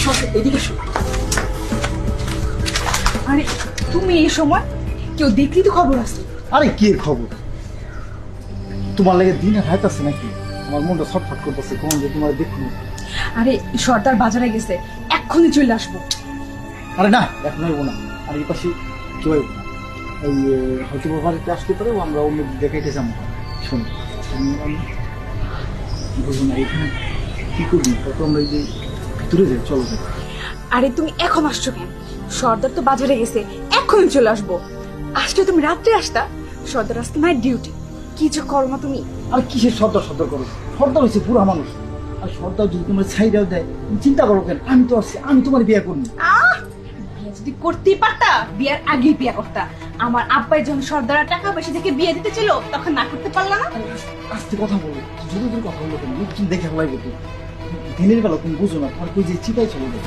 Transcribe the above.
আসো আসো, এদিকে এসো। আরে তুমি এই সময় কেউ দেখলি তো খবর আছে। আরে কি এর খবর? তোমার লাগে দিন আর রাত আছে নাকি? আমার মনটা ছটফট করতেছে, কোন যে তোমার দেখুন। আরে সর্দার বাজারে গেছে, এক্ষুনি চলে আসবো। আরে না, এখন হইব না। আর এই পাশে কি হইব না, এই হয়তো বাড়িতে আসতে পারে, আমরা অন্য দেখাইতে যাবো। শোনো, আমি বুঝবো না এখানে কি করবি, তত আমরা এই যে ভিতরে যাই, চলো যাই। আরে তুমি এখন আসছো কেন? সর্দার তো বাজারে গেছে, এক্ষুনি চলে আসবো। আসলে তুমি রাত্রে আসতা, সর্দার আজকে নাইট ডিউটি। কি যে করো না তুমি। আর কিসের সর্দার সর্দার করো? সর্দার হয়েছে বুড়া মানুষ, আর সর্দার যদি তোমার ছাইরাও দেয়, তুমি চিন্তা করো কেন? আমি তো আছি, আমি তোমার বিয়ে করবো। বিয়ে যদি করতেই পারতা, বিয়ের আগেই বিয়ে করতা। আমার আব্বাই যখন সর্দারের টাকা পয়সা থেকে বিয়ে দিতে ছিল, তখন না করতে পারলা না? আস্তে কথা বলো, যদি তুমি কথা বলো কেন? তুমি দেখে হলাই বলতো দিনের বেলা তুমি বুঝো না, তোমার কই যে চিপাই চলে যাবে।